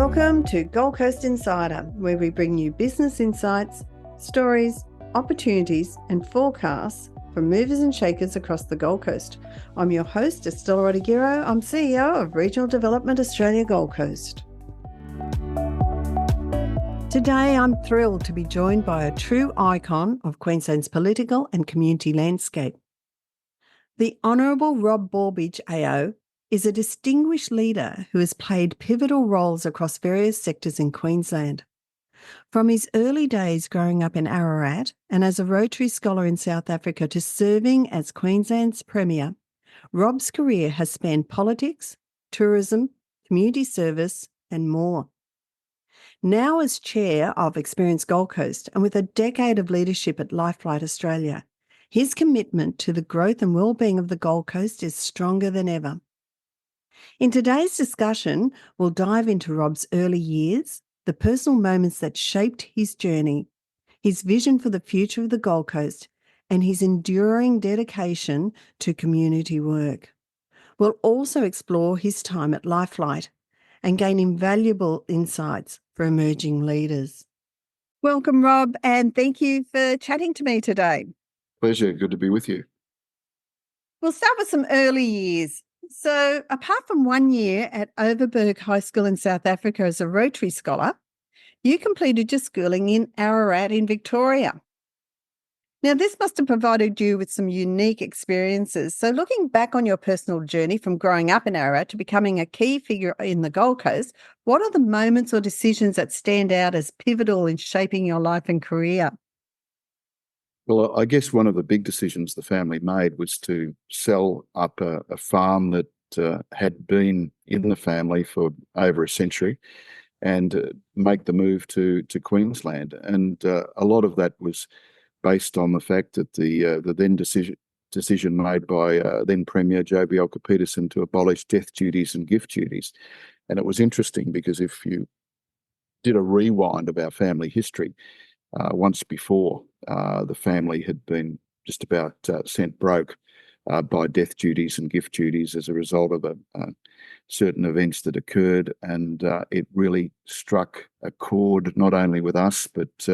Welcome to Gold Coast Insider, where we bring you business insights, stories, opportunities and forecasts from movers and shakers across the Gold Coast. I'm your host, Estella Rodiguero. I'm CEO of Regional Development Australia Gold Coast. Today, I'm thrilled to be joined by a true icon of Queensland's political and community landscape. The Hon Rob Borbidge AO is a distinguished leader who has played pivotal roles across various sectors in Queensland. From his early days growing up in Ararat and as a Rotary Scholar in South Africa to serving as Queensland's Premier, Rob's career has spanned politics, tourism, community service and more. Now as Chair of Experience Gold Coast and with a decade of leadership at LifeFlight Australia, his commitment to the growth and well-being of the Gold Coast is stronger than ever. In today's discussion, we'll dive into Rob's early years, the personal moments that shaped his journey, his vision for the future of the Gold Coast, and his enduring dedication to community work. We'll also explore his time at LifeFlight and gain invaluable insights for emerging leaders. Welcome, Rob, and thank you for chatting to me today. Pleasure. Good to be with you. We'll start with some early years. So apart from 1 year at Overberg High School in South Africa as a Rotary Scholar, you completed your schooling in Ararat in Victoria. Now, this must have provided you with some unique experiences. So looking back on your personal journey from growing up in Ararat to becoming a key figure in the Gold Coast, what are the moments or decisions that stand out as pivotal in shaping your life and career? Well, I guess one of the big decisions the family made was to sell up a farm that had been in the family for over a century and make the move to Queensland. And a lot of that was based on the fact that the then decision made by then Premier Joby Peterson to abolish death duties and gift duties. And it was interesting because if you did a rewind of our family history, once before, the family had been just about sent broke by death duties and gift duties as a result of certain events that occurred, and it really struck a chord not only with us but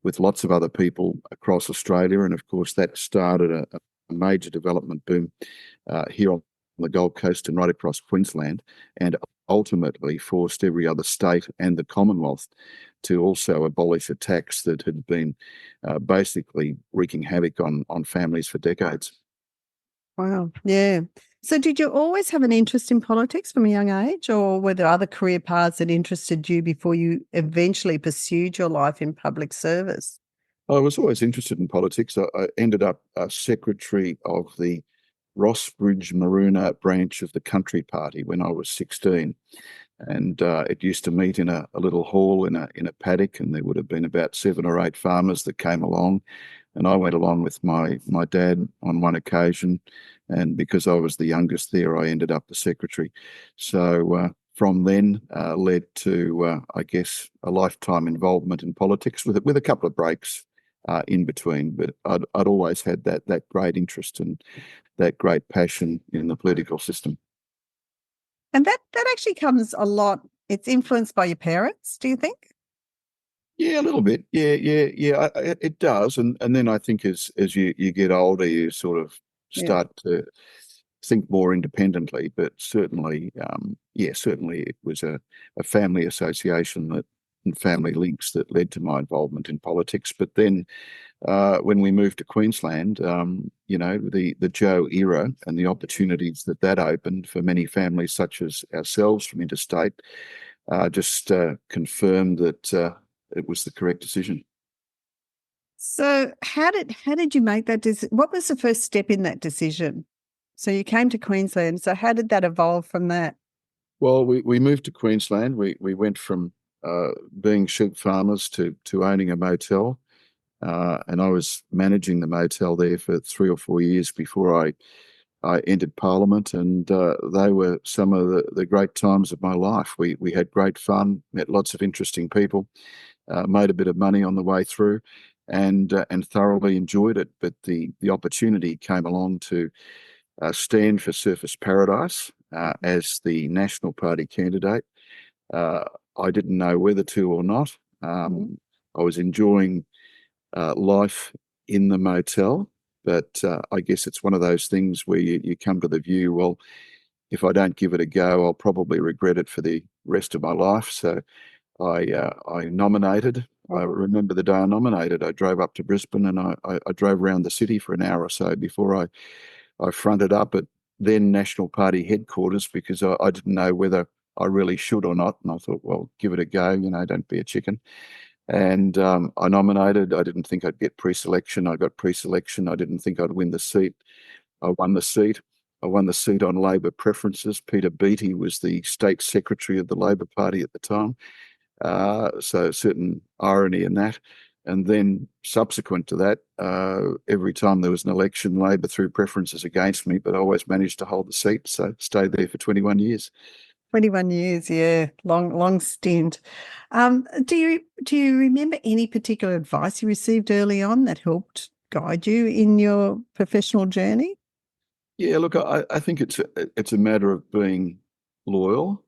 with lots of other people across Australia. And of course, that started a major development boom here on the Gold Coast and right across Queensland, and ultimately forced every other state and the Commonwealth to also abolish a tax that had been basically wreaking havoc on families for decades. Wow, yeah. So did you always have an interest in politics from a young age, or were there other career paths that interested you before you eventually pursued your life in public service? I was always interested in politics. I ended up secretary of the Rossbridge Maroona branch of the Country Party when I was 16. And it used to meet in a little hall in a paddock, and there would have been about 7 or 8 farmers that came along. And I went along with my dad on one occasion. And because I was the youngest there, I ended up the secretary. So from then led to, I guess, a lifetime involvement in politics with a couple of breaks in between. But I'd always had that great interest and that great passion in the political system. And that actually comes a lot. It's influenced by your parents, do you think? Yeah, a little bit. Yeah. It does. And then I think as you get older, you sort of start to think more independently. But certainly, certainly it was a family association and family links that led to my involvement in politics. But then when we moved to Queensland, the Joe era and the opportunities that opened for many families such as ourselves from interstate just confirmed that it was the correct decision. So how did you make that decision? What was the first step in that decision? So you came to Queensland. So how did that evolve from that? Well, we moved to Queensland. We went from being sheep farmers to owning a motel. And I was managing the motel there for 3 or 4 years before I entered Parliament, and they were some of the great times of my life. We had great fun, met lots of interesting people, made a bit of money on the way through, and thoroughly enjoyed it. But the opportunity came along to stand for Surfers Paradise as the National Party candidate. I didn't know whether to or not. I was enjoying life in the motel, but I guess it's one of those things where you come to the view, well, if I don't give it a go, I'll probably regret it for the rest of my life. So I nominated. I remember the day I nominated. I drove up to Brisbane and I drove around the city for an hour or so before I fronted up at then National Party headquarters because I didn't know whether I really should or not. And I thought, well, give it a go, don't be a chicken. And I nominated. I didn't think I'd get pre-selection. I got pre-selection. I didn't think I'd win the seat. I won the seat. I won the seat on Labor preferences. Peter Beattie was the state secretary of the Labor Party at the time. So certain irony in that. And then subsequent to that, every time there was an election, Labor threw preferences against me, but I always managed to hold the seat. So stayed there for 21 years. 21 years, yeah, long stint. Do you remember any particular advice you received early on that helped guide you in your professional journey? Yeah, look, I think it's a matter of being loyal.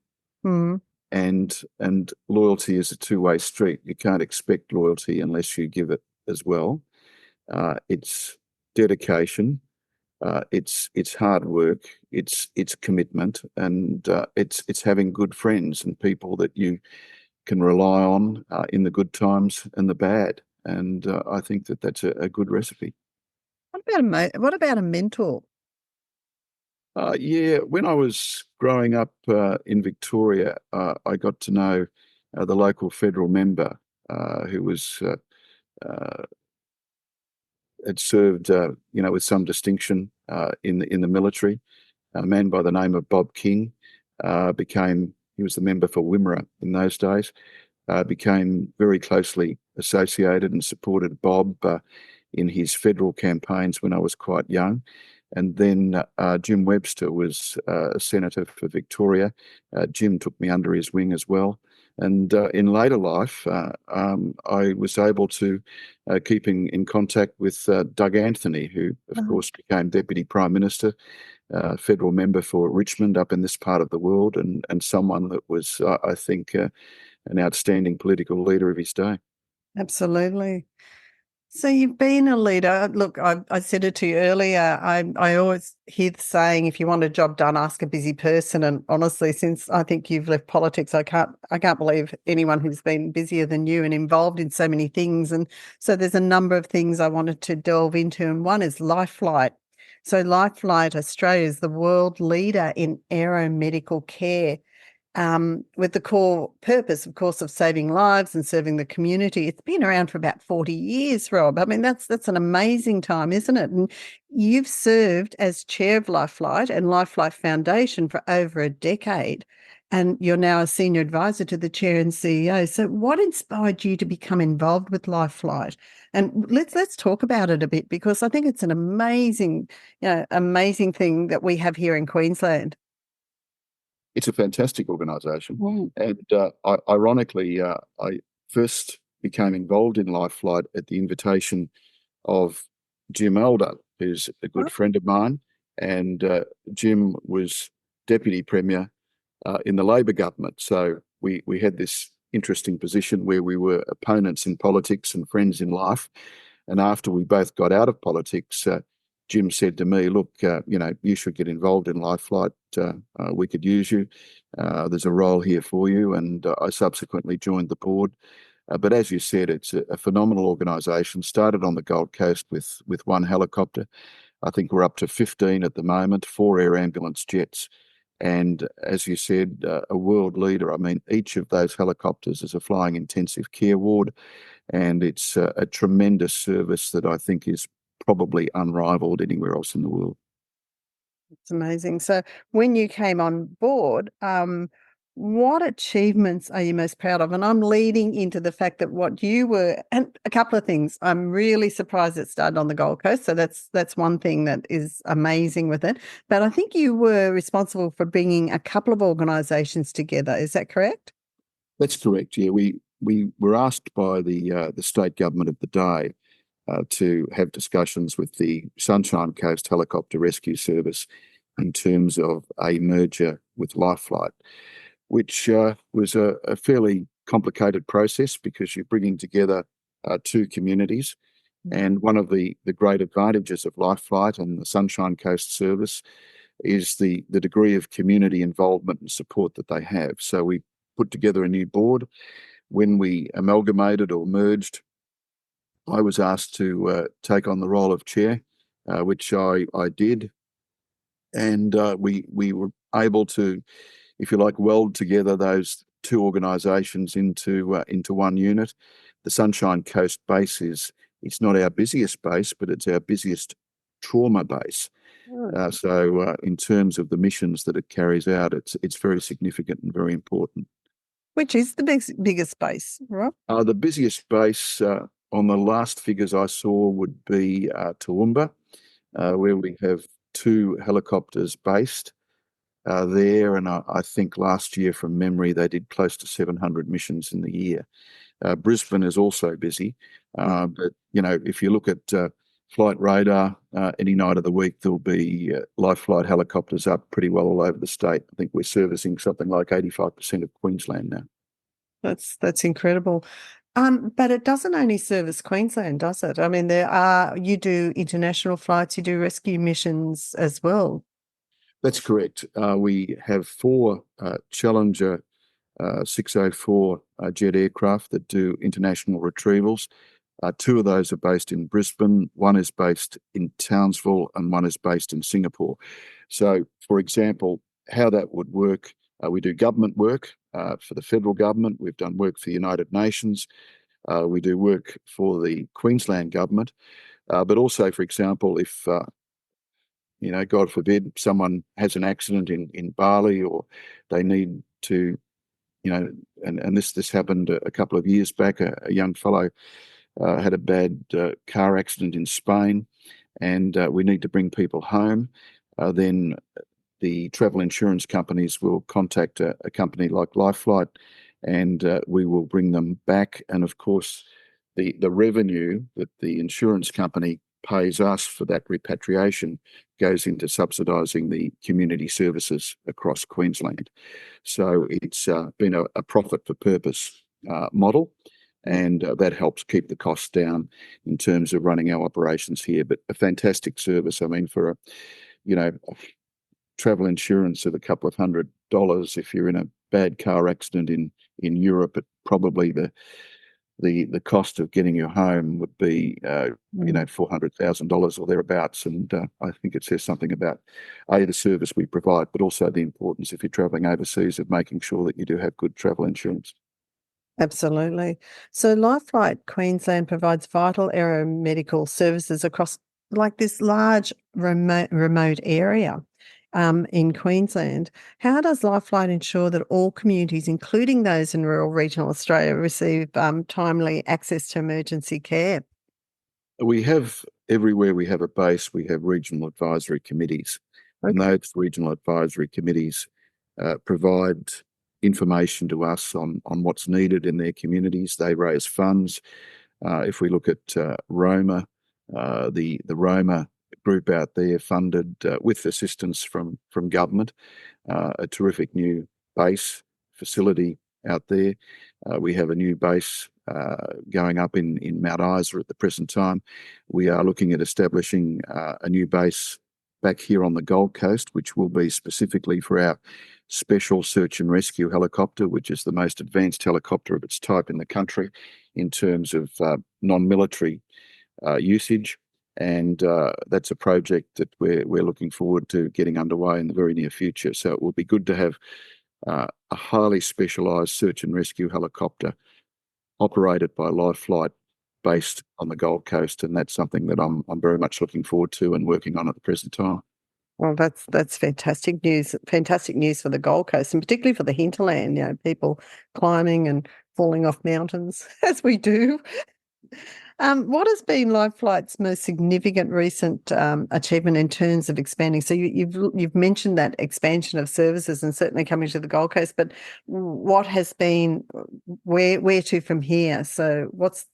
And loyalty is a two-way street. You can't expect loyalty unless you give it as well. It's dedication, it's hard work, it's commitment, and it's having good friends and people that you can rely on in the good times and the bad. And I think that's a good recipe. What about a mentor? Yeah, when I was growing up in Victoria, I got to know the local federal member who was had served, with some distinction in the military. A man by the name of Bob King he was the member for Wimmera in those days. Became very closely associated and supported Bob in his federal campaigns when I was quite young. And then Jim Webster was a senator for Victoria. Jim took me under his wing as well. And in later life, I was able to keep in contact with Doug Anthony, who, of course, became Deputy Prime Minister, federal member for Richmond up in this part of the world, and someone that was, I think, an outstanding political leader of his day. Absolutely. So you've been a leader. Look, I said it to you earlier. I always hear the saying, if you want a job done, ask a busy person. And honestly, since I think you've left politics, I can't believe anyone who's been busier than you and involved in so many things. And so there's a number of things I wanted to delve into. And one is LifeFlight. So LifeFlight Australia is the world leader in aeromedical care. With the core purpose, of course, of saving lives and serving the community. It's been around for about 40 years, Rob. I mean, that's an amazing time, isn't it? And you've served as chair of LifeFlight and LifeFlight Foundation for over a decade, and you're now a senior advisor to the chair and CEO. So what inspired you to become involved with LifeFlight? And let's talk about it a bit, because I think it's an amazing thing that we have here in Queensland. It's a fantastic organisation. And ironically, I first became involved in LifeFlight at the invitation of Jim Elder, who's a good friend of mine. And Jim was Deputy Premier in the Labor government. So we had this interesting position where we were opponents in politics and friends in life. And after we both got out of politics, Jim said to me, look, you should get involved in LifeFlight. We could use you. There's a role here for you. And I subsequently joined the board. But as you said, it's a phenomenal organisation. Started on the Gold Coast with one helicopter. I think we're up to 15 at the moment, 4 air ambulance jets. And as you said, a world leader. I mean, each of those helicopters is a flying intensive care ward. And it's a tremendous service that I think is probably unrivaled anywhere else in the world. It's amazing. So when you came on board, what achievements are you most proud of? And I'm leading into the fact that what you were, and a couple of things. I'm really surprised it started on the Gold Coast. So that's one thing that is amazing with it. But I think you were responsible for bringing a couple of organisations together. Is that correct? That's correct. Yeah, we were asked by the state government of the day to have discussions with the Sunshine Coast Helicopter Rescue Service in terms of a merger with LifeFlight. which was a fairly complicated process because you're bringing together two communities. And one of the great advantages of LifeFlight and the Sunshine Coast service is the degree of community involvement and support that they have. So we put together a new board. When we amalgamated or merged, I was asked to take on the role of chair, which I did. And we were able to, if you like, weld together those two organisations into one unit. The Sunshine Coast base it's not our busiest base, but it's our busiest trauma base. So in terms of the missions that it carries out, it's very significant and very important. Which is the biggest base, Rob? The busiest base on the last figures I saw would be Toowoomba, where we have two helicopters based there. And I think last year, from memory, they did close to 700 missions in the year. Brisbane is also busy. But, if you look at flight radar, any night of the week, there'll be LifeFlight helicopters up pretty well all over the state. I think we're servicing something like 85% of Queensland now. That's incredible. But it doesn't only service Queensland, does it? I mean, you do international flights, you do rescue missions as well. That's correct. We have four Challenger 604 jet aircraft that do international retrievals. Two of those are based in Brisbane, one is based in Townsville, and one is based in Singapore. So, for example, how that would work, we do government work for the federal government. We've done work for the United Nations. We do work for the Queensland government. But also, for example, if, God forbid, someone has an accident in Bali, or they need to, and this happened a couple of years back, a young fellow had a bad car accident in Spain, and we need to bring people home, then the travel insurance companies will contact a company like LifeFlight, and we will bring them back. And of course, the revenue that the insurance company pays us for that repatriation goes into subsidising the community services across Queensland. So it's been a profit for purpose model, and that helps keep the costs down in terms of running our operations here. But a fantastic service. I mean, for a travel insurance of a couple of $100, if you're in a bad car accident in Europe, it probably the cost of getting you home would be $400,000 or thereabouts. And I think it says something about the service we provide, but also the importance, if you're traveling overseas, of making sure that you do have good travel insurance. Absolutely. So LifeFlight Queensland provides vital aeromedical services across like this large remote area in Queensland. How does LifeFlight ensure that all communities, including those in rural regional Australia, receive timely access to emergency care? We have, everywhere we have a base, we have regional advisory committees. Okay. And those regional advisory committees provide information to us on what's needed in their communities. They raise funds. If we look at Roma, the Roma group out there funded with assistance from government, a terrific new base facility out there. We have a new base going up in Mount Isa at the present time. We are looking at establishing a new base back here on the Gold Coast, which will be specifically for our special search and rescue helicopter, which is the most advanced helicopter of its type in the country in terms of non-military usage. And that's a project that we're looking forward to getting underway in the very near future. So it will be good to have a highly specialised search and rescue helicopter operated by LifeFlight based on the Gold Coast, and that's something that I'm very much looking forward to and working on at the present time. Well, that's fantastic news. Fantastic news for the Gold Coast, and particularly for the hinterland. People climbing and falling off mountains, as we do. What has been LifeFlight's most significant recent achievement in terms of expanding? So you've mentioned that expansion of services and certainly coming to the Gold Coast, but what has been where to from here? So what's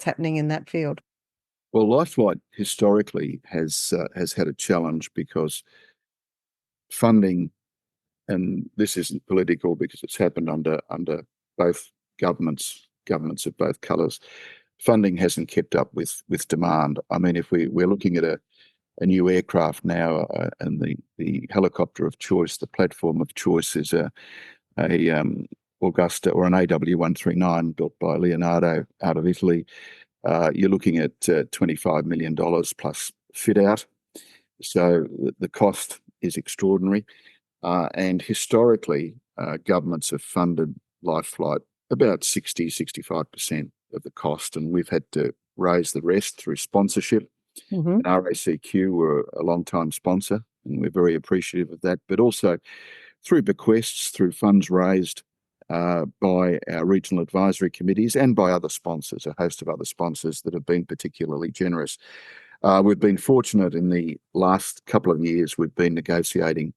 happening in that field? Well, LifeFlight historically has had a challenge because funding and this isn't political because it's happened under both governments of both colours. Funding hasn't kept up with demand. I mean, if we're looking at a new aircraft now, and the helicopter of choice, the platform of choice is a Augusta or an AW139 built by Leonardo out of Italy. You're looking at $25 million plus fit out. So the cost is extraordinary. And historically, governments have funded LifeFlight about 65% of the cost, and we've had to raise the rest through sponsorship. Mm-hmm. RACQ were a long-time sponsor, and we're very appreciative of that, but also through bequests, through funds raised by our regional advisory committees and by other sponsors, a host of other sponsors that have been particularly generous. We've been fortunate in the last couple of years. We've been negotiating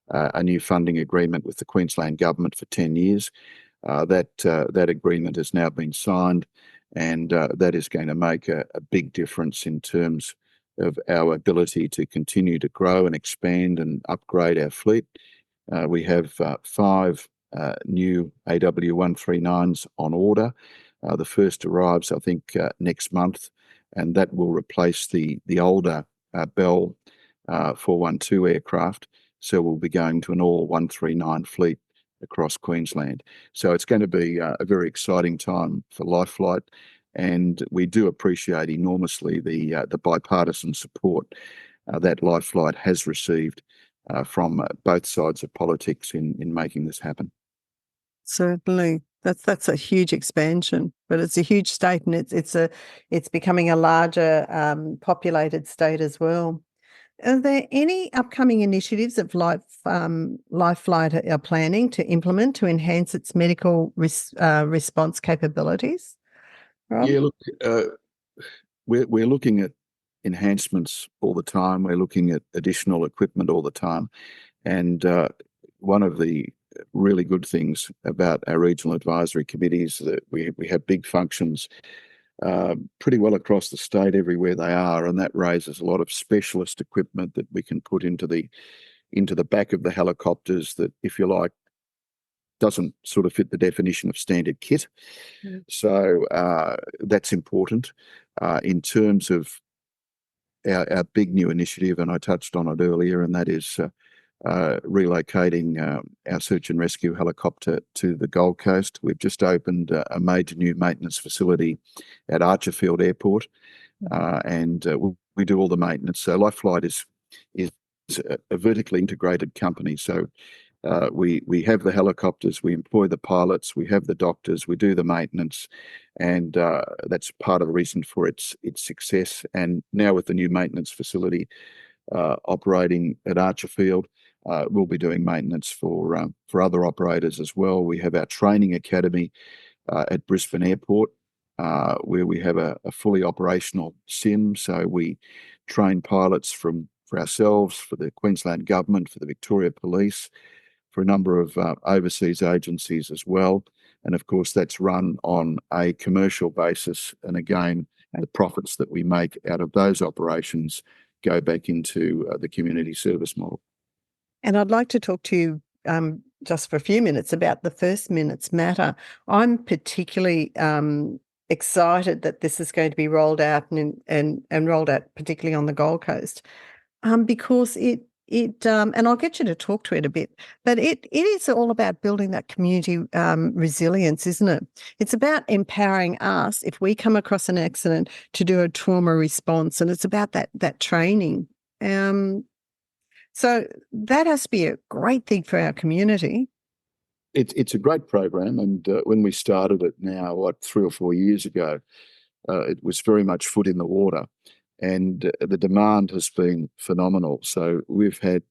a new funding agreement with the Queensland government for 10 years. That agreement has now been signed, and that is going to make a big difference in terms of our ability to continue to grow and expand and upgrade our fleet. We have 5 new AW139s on order. The first arrives, I think, next month, and that will replace the older Bell 412 aircraft. So we'll be going to an all 139 fleet across Queensland. So it's going to be a very exciting time for LifeFlight, and we do appreciate enormously the bipartisan support that LifeFlight has received from both sides of politics in making this happen. Certainly. That's a huge expansion, but it's a huge state, and it's becoming a larger populated state as well. Are there any upcoming initiatives of LifeFlight are planning to implement to enhance its medical response capabilities, Rob? Yeah, look, we're looking at enhancements all the time. We're looking at additional equipment all the time. And one of the really good things about our regional advisory committees is that we have big functions pretty well across the state everywhere they are, and that raises a lot of specialist equipment that we can put into the back of the helicopters that, if you like, doesn't sort of fit the definition of standard kit. Mm. So that's important in terms of our big new initiative, and I touched on it earlier, and that is relocating our search and rescue helicopter to the Gold Coast. We've just opened a major new maintenance facility at Archerfield Airport, and we do all the maintenance. So LifeFlight is a vertically integrated company. So we have the helicopters, we employ the pilots, we have the doctors, we do the maintenance, and that's part of the reason for its success. And now with the new maintenance facility operating at Archerfield, we'll be doing maintenance for other operators as well. We have our training academy at Brisbane Airport, where we have a fully operational sim. So we train pilots for ourselves, for the Queensland government, for the Victoria Police, for a number of overseas agencies as well. And of course, that's run on a commercial basis. And again, the profits that we make out of those operations go back into the community service model. And I'd like to talk to you just for a few minutes about the First Minutes Matter. I'm particularly excited that this is going to be rolled out and rolled out particularly on the Gold Coast, because it and I'll get you to talk to it a bit, but it is all about building that community resilience, isn't it? It's about empowering us if we come across an accident to do a trauma response, and it's about that training. So that has to be a great thing for our community. It's a great program, and when we started it now, 3 or 4 years ago, it was very much foot in the water, and the demand has been phenomenal. So we've had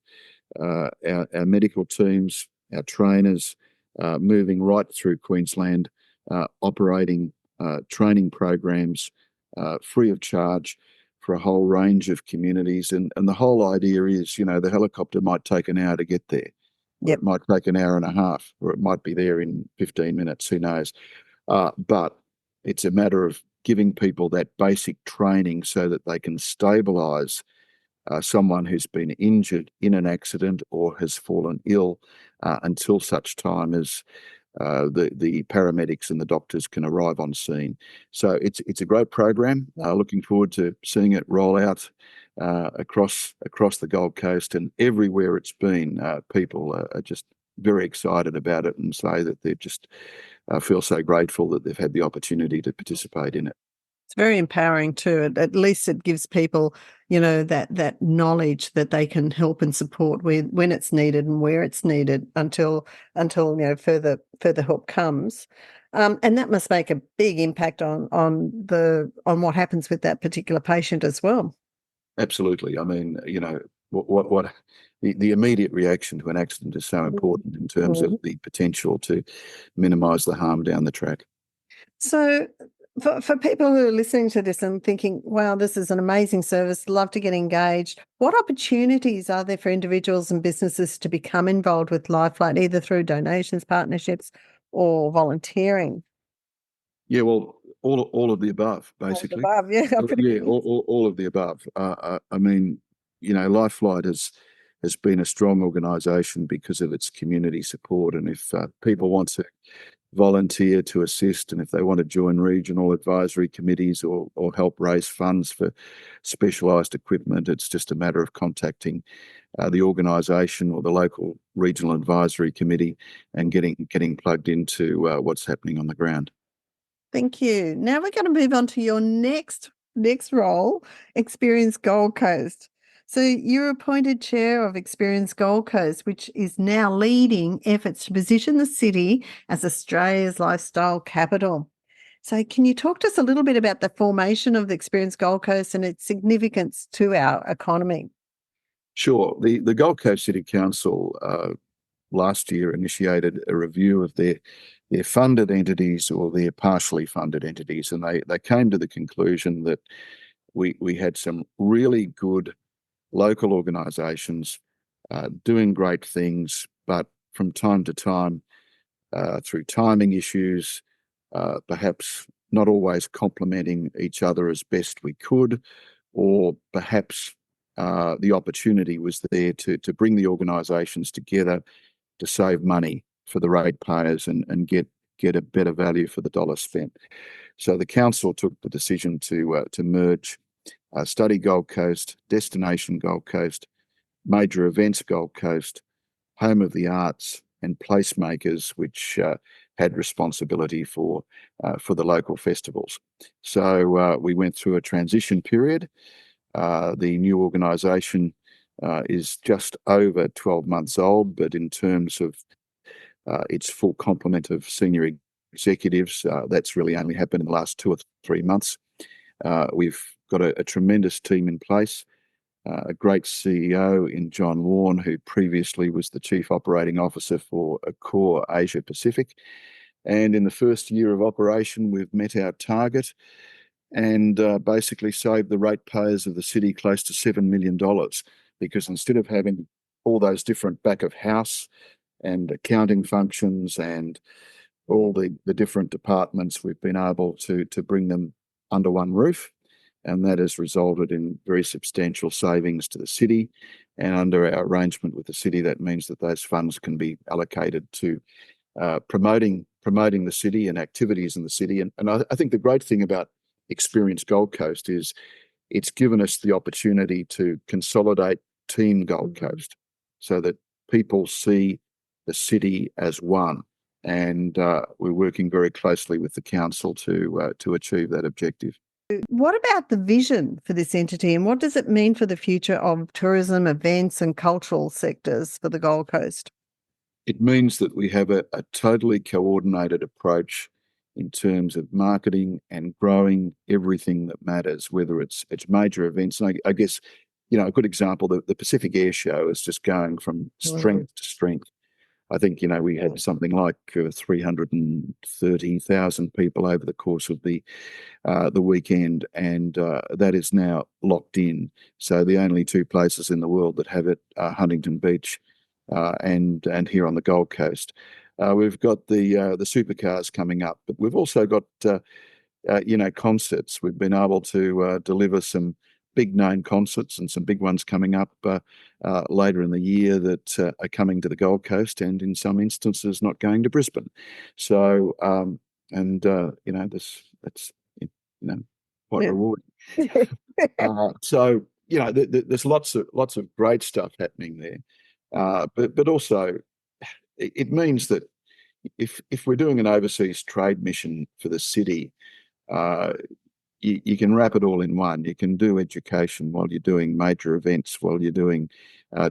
our medical teams, our trainers, moving right through Queensland, operating training programs free of charge for a whole range of communities. And the whole idea is, the helicopter might take an hour to get there. Yep. It might take an hour and a half, or it might be there in 15 minutes, who knows. But it's a matter of giving people that basic training so that they can stabilise someone who's been injured in an accident or has fallen ill until such time as the paramedics and the doctors can arrive on scene. So it's a great program. Looking forward to seeing it roll out across the Gold Coast, and everywhere it's been, people are just very excited about it and say that they just feel so grateful that they've had the opportunity to participate in it. It's very empowering too. At least it gives people, that knowledge that they can help and support when it's needed and where it's needed until further help comes. And that must make a big impact on what happens with that particular patient as well. Absolutely. I mean, what the immediate reaction to an accident is so important in terms of the potential to minimise the harm down the track. So for people who are listening to this and thinking, wow, this is an amazing service, love to get engaged, what opportunities are there for individuals and businesses to become involved with LifeFlight, either through donations, partnerships, or volunteering? Yeah, well, all of the above, basically. All of the above, yeah. All of the above. I mean, LifeFlight has been a strong organisation because of its community support, and if people want to volunteer to assist, and if they want to join regional advisory committees or help raise funds for specialised equipment, it's just a matter of contacting the organisation or the local regional advisory committee and getting plugged into what's happening on the ground. Thank you. Now we're going to move on to your next role, Experience Gold Coast. So you're appointed chair of Experience Gold Coast, which is now leading efforts to position the city as Australia's lifestyle capital. So can you talk to us a little bit about the formation of the Experience Gold Coast and its significance to our economy? Sure. The Gold Coast City Council last year initiated a review of their funded entities or their partially funded entities, and they came to the conclusion that we had some really good local organisations doing great things, but from time to time, through timing issues, perhaps not always complementing each other as best we could, or perhaps the opportunity was there to bring the organisations together to save money for the ratepayers and get a better value for the dollar spent. So the council took the decision to merge Study Gold Coast, Destination Gold Coast, Major Events Gold Coast, Home of the Arts, and Placemakers, which had responsibility for the local festivals. So we went through a transition period. The new organisation is just over 12 months old, but in terms of its full complement of senior executives, that's really only happened in the last 2 or 3 months. We've got a tremendous team in place, a great CEO in John Warne, who previously was the Chief Operating Officer for Accor Asia Pacific. And in the first year of operation, we've met our target and basically saved the ratepayers of the city close to $7 million, because instead of having all those different back of house and accounting functions and all the different departments, we've been able to bring them under one roof, and that has resulted in very substantial savings to the city. And under our arrangement with the city, that means that those funds can be allocated to promoting the city and activities in the city. And I think the great thing about Experience Gold Coast is it's given us the opportunity to consolidate Team Gold Coast so that people see the city as one. And we're working very closely with the council to achieve that objective. What about the vision for this entity, and what does it mean for the future of tourism, events and cultural sectors for the Gold Coast? It means that we have a totally coordinated approach in terms of marketing and growing everything that matters, whether it's major events. And I guess, a good example, the Pacific Air Show is just going from strength to strength. I think, we had something like 330,000 people over the course of the weekend, and that is now locked in. So the only two places in the world that have it are Huntington Beach and here on the Gold Coast. We've got the supercars coming up, but we've also got concerts. We've been able to deliver some big known concerts and some big ones coming up later in the year that are coming to the Gold Coast, and in some instances not going to Brisbane. So that's quite rewarding. So there's lots of great stuff happening there, but also it means that if we're doing an overseas trade mission for the city, you can wrap it all in one. You can do education while you're doing major events, while you're doing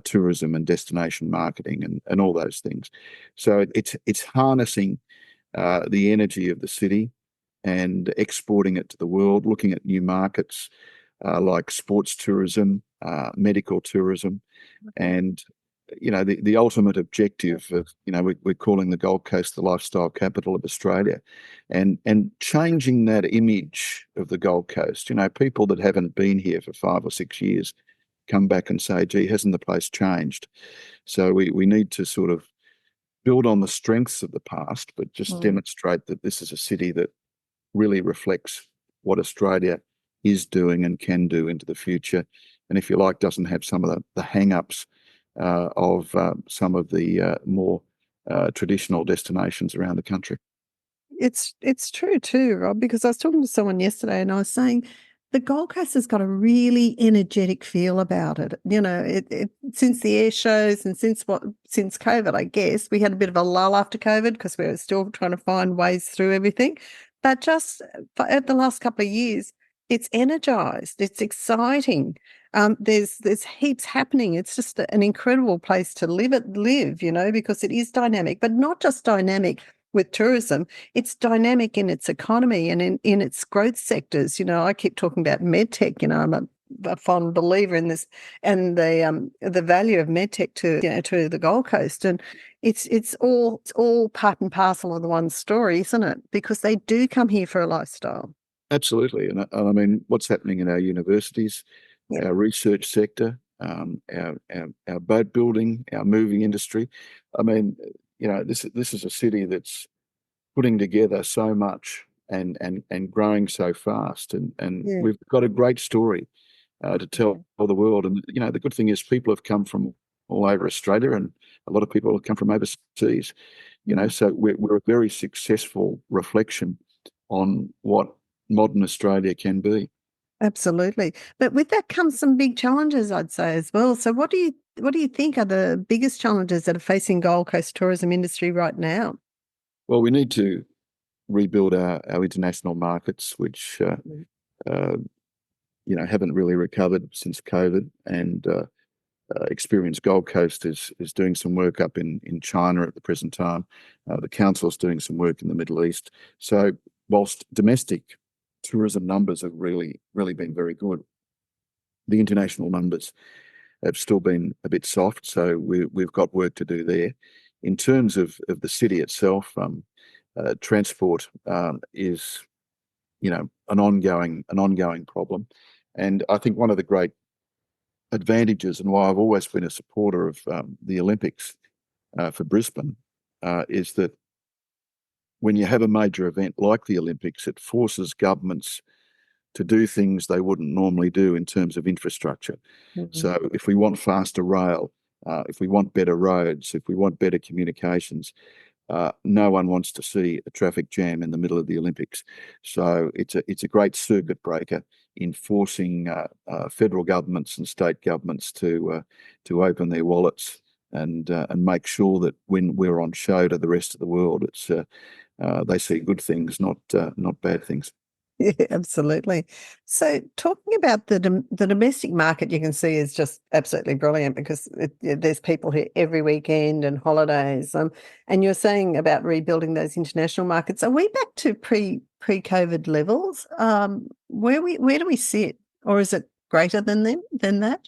tourism and destination marketing and all those things. So it's harnessing the energy of the city and exporting it to the world, looking at new markets like sports tourism, medical tourism, and the ultimate objective of we're calling the Gold Coast the lifestyle capital of Australia, and changing that image of the Gold Coast. People that haven't been here for 5 or 6 years come back and say, "Gee, hasn't the place changed?" So we need to sort of build on the strengths of the past, but just demonstrate that this is a city that really reflects what Australia is doing and can do into the future, and if you like, doesn't have some of the hang-ups of some of the more traditional destinations around the country. It's true too, Rob, because I was talking to someone yesterday and I was saying the Gold Coast has got a really energetic feel about it. Since the air shows and since COVID, I guess we had a bit of a lull after COVID because we were still trying to find ways through everything. But just at the last couple of years, it's energized. It's exciting. There's heaps happening. It's just an incredible place to live, because it is dynamic, but not just dynamic with tourism. It's dynamic in its economy and in its growth sectors. I keep talking about medtech. I'm a fond believer in this and the value of medtech to the Gold Coast, and it's all part and parcel of the one story, isn't it? Because they do come here for a lifestyle. Absolutely, and I mean, what's happening in our universities, our research sector, our boat building, our moving industry. I mean, this is a city that's putting together so much and growing so fast, and we've got a great story to tell the world. And the good thing is people have come from all over Australia, and a lot of people have come from overseas. So we're a very successful reflection on what modern Australia can be. Absolutely. But with that comes some big challenges, I'd say, as well. So what do you think are the biggest challenges that are facing Gold Coast tourism industry right now? Well, we need to rebuild our international markets, which haven't really recovered since COVID, and Experience Gold Coast is doing some work up in China at the present time. The council's doing some work in the Middle East. So whilst domestic tourism numbers have really been very good, the international numbers have still been a bit soft. So we've got work to do there. In terms of the city itself, transport is an ongoing problem, and I think one of the great advantages, and why I've always been a supporter of the Olympics for Brisbane, is that when you have a major event like the Olympics, it forces governments to do things they wouldn't normally do in terms of infrastructure. So if we want faster rail, if we want better roads, if we want better communications, no one wants to see a traffic jam in the middle of the Olympics. So it's a great circuit breaker in forcing federal governments and state governments to open their wallets and make sure that when we're on show to the rest of the world, it's they see good things, not bad things. Yeah, absolutely. So talking about the domestic market, you can see is just absolutely brilliant because there's people here every weekend and holidays. And you're saying about rebuilding those international markets. Are we back to pre-COVID levels? Where do we sit, or is it greater than that?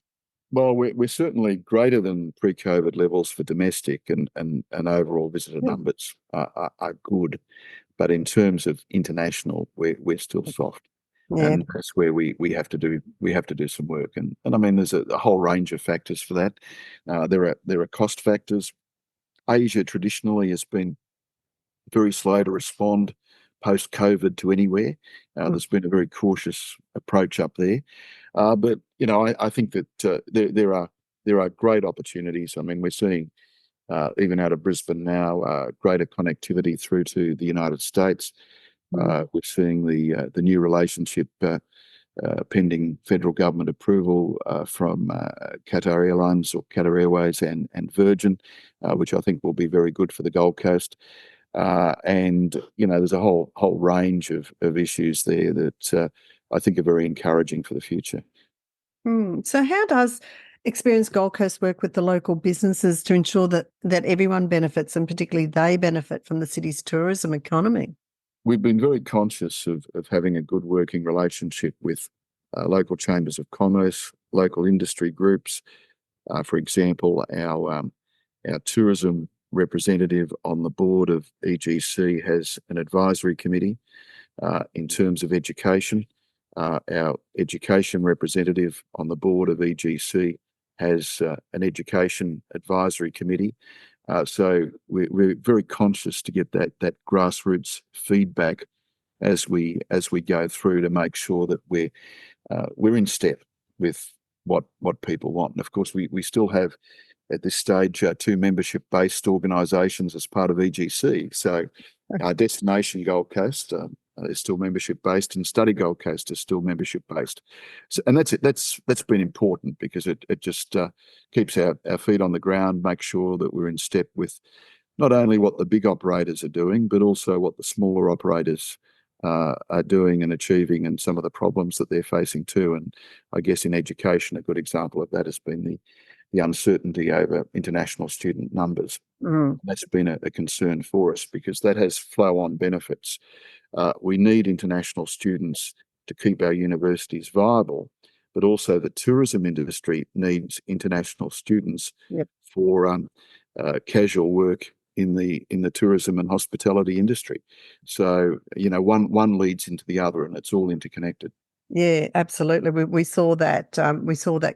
Well, we're certainly greater than pre-COVID levels for domestic, and overall visitor numbers are good. But in terms of international, we're still soft, and that's where we have to do some work. And I mean, there's a whole range of factors for that. There are cost factors. Asia traditionally has been very slow to respond post-COVID to anywhere. There's been a very cautious approach up there. But I think that there are great opportunities. I mean, we're seeing even out of Brisbane now greater connectivity through to the United States. We're seeing the new relationship pending federal government approval from Qatar Airlines or Qatar Airways and Virgin, which I think will be very good for the Gold Coast. And there's a whole range of issues there that I think are very encouraging for the future. So how does Experience Gold Coast work with the local businesses to ensure that everyone benefits, and particularly they benefit from the city's tourism economy? We've been very conscious of having a good working relationship with local chambers of commerce, local industry groups. For example, our tourism representative on the board of EGC has an advisory committee in terms of education. Our education representative on the board of EGC has an education advisory committee. So we're very conscious to get that grassroots feedback as we go through to make sure that we're in step with what people want. And of course, we still have at this stage two membership-based organisations as part of EGC. So our Destination Gold Coast is still membership-based, and Study Gold Coast is still membership-based. So, and that's been important because it just keeps our feet on the ground, makes sure that we're in step with not only what the big operators are doing, but also what the smaller operators are doing and achieving, and some of the problems that they're facing too. And I guess in education, a good example of that has been the uncertainty over international student numbers. That's been a concern for us because that has flow-on benefits. We need international students to keep our universities viable, but also the tourism industry needs international students for casual work in the tourism and hospitality industry. So one leads into the other, and it's all interconnected. Yeah, absolutely. We saw that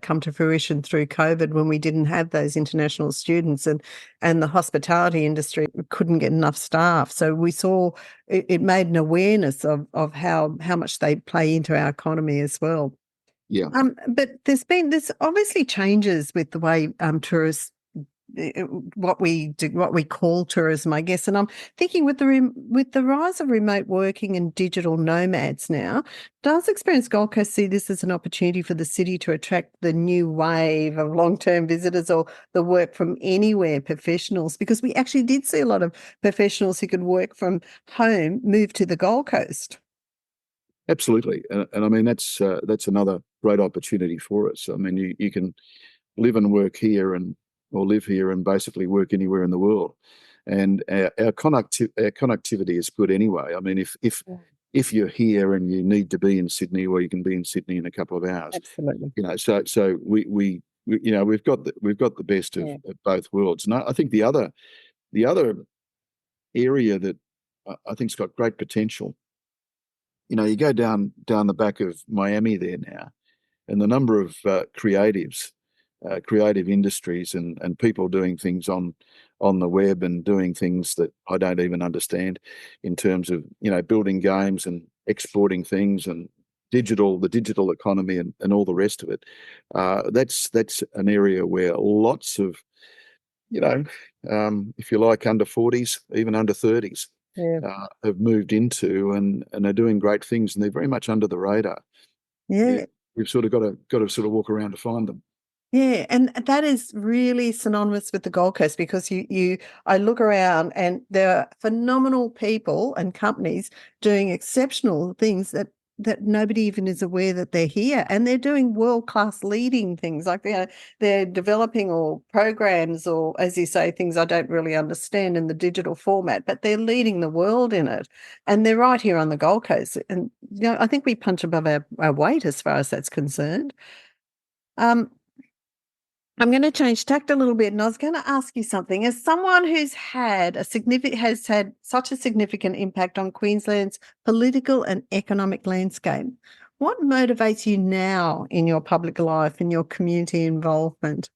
come to fruition through COVID when we didn't have those international students, and the hospitality industry couldn't get enough staff. So we saw it made an awareness of how much they play into our economy as well. Yeah. But there's obviously changes with the way tourists, what we call tourism, I guess. And I'm thinking with the rise of remote working and digital nomads now, does Experience Gold Coast see this as an opportunity for the city to attract the new wave of long-term visitors or the work from anywhere professionals? Because we actually did see a lot of professionals who could work from home move to the Gold Coast. Absolutely, and I mean that's another great opportunity for us. I mean, you can live and work here or live here and basically work anywhere in the world. And our connectivity is good anyway. I mean, if you're here and you need to be in Sydney, well, you can be in Sydney in a couple of hours. Absolutely. So we've got the best of both worlds. And I think the other area that I think's got great potential. You go down the back of Miami there now, and the number of creatives, creative industries and people doing things on the web and doing things that I don't even understand in terms of, building games and exporting things and the digital economy and all the rest of it. That's an area where lots of, if you like, under 40s, even under 30s, have moved into and are doing great things, and they're very much under the radar. Yeah. We've sort of got to sort of walk around to find them. Yeah, and that is really synonymous with the Gold Coast because I look around and there are phenomenal people and companies doing exceptional things that nobody even is aware that they're here, and they're doing world-class leading things like they're developing or programs or, as you say, things I don't really understand in the digital format, but they're leading the world in it, and they're right here on the Gold Coast. And I think we punch above our weight as far as that's concerned. I'm going to change tact a little bit, and I was going to ask you something. As someone who's had such a significant impact on Queensland's political and economic landscape, what motivates you now in your public life and your community involvement?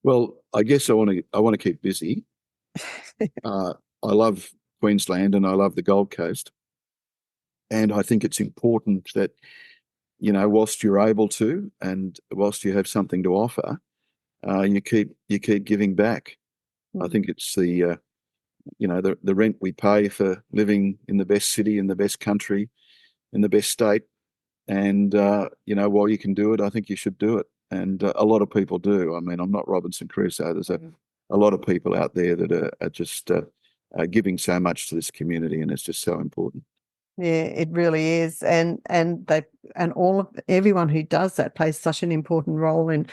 Well, I guess I want to keep busy. I love Queensland and I love the Gold Coast, and I think it's important that whilst you're able to, and whilst you have something to offer, you keep giving back. I think it's the rent we pay for living in the best city, in the best country, in the best state. And, while you can do it, I think you should do it. And a lot of people do. I mean, I'm not Robinson Crusoe. There's a lot of people out there that are just giving so much to this community, and it's just so important. Yeah, it really is, and everyone who does that plays such an important role in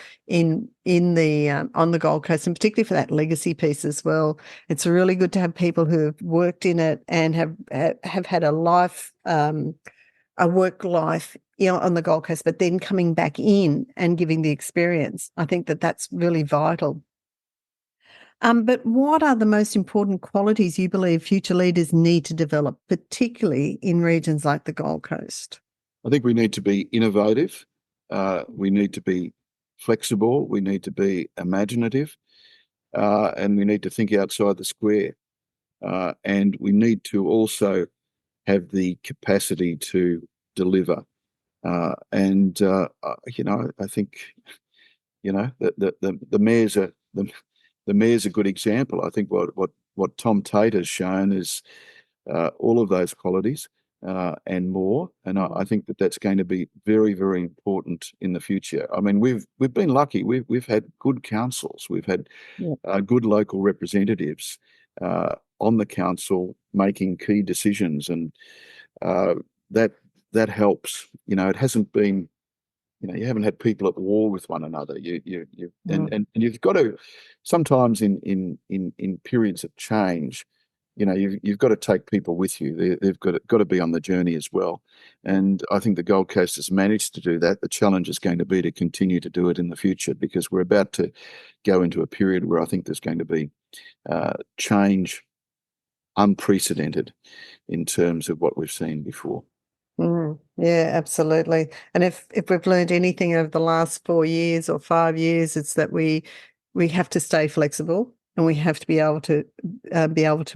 the on the Gold Coast, and particularly for that legacy piece as well. It's really good to have people who have worked in it and have had a work life, on the Gold Coast, but then coming back in and giving the experience. I think that's really vital. But what are the most important qualities you believe future leaders need to develop, particularly in regions like the Gold Coast? I think we need to be innovative. We need to be flexible. We need to be imaginative. And we need to think outside the square. And we need to also have the capacity to deliver. I think, the mayor's the mayor's a good example. I think what Tom Tate has shown is all of those qualities and more. And I think that's going to be very, very important in the future. I mean, we've been lucky. We've had good councils. We've had good local representatives on the council making key decisions, and that helps. It hasn't been. You haven't had people at war with one another. And you've got to sometimes in periods of change, you've got to take people with you. They've got to be on the journey as well. And I think the Gold Coast has managed to do that. The challenge is going to be to continue to do it in the future, because we're about to go into a period where I think there's going to be change unprecedented in terms of what we've seen before. Yeah, absolutely. And if we've learned anything over the last 4 years or 5 years, it's that we have to stay flexible, and we have to be able to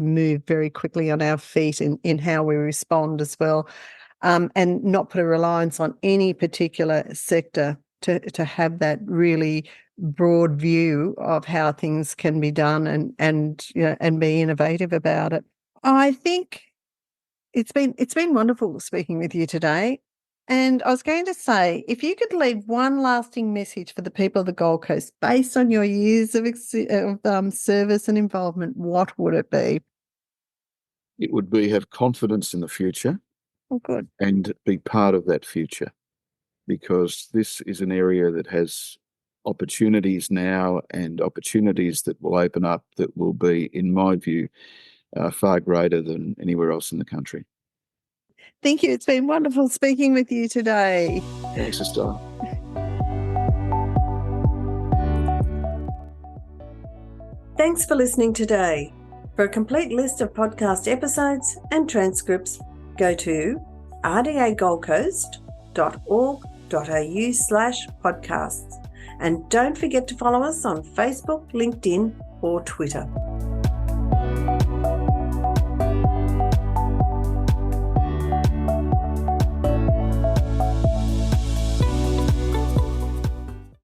move very quickly on our feet in how we respond as well, and not put a reliance on any particular sector to have that really broad view of how things can be done and be innovative about it. I think it's been wonderful speaking with you today. And I was going to say, if you could leave one lasting message for the people of the Gold Coast based on your years of service and involvement, what would it be? It would be have confidence in the future. Oh, good. And be part of that future, because this is an area that has opportunities now, and opportunities that will open up that will be, in my view, far greater than anywhere else in the country. Thank you. It's been wonderful speaking with you today. Thanks, Estelle. Thanks for listening today. For a complete list of podcast episodes and transcripts, go to rdagoldcoast.org.au/podcasts. And don't forget to follow us on Facebook, LinkedIn, or Twitter.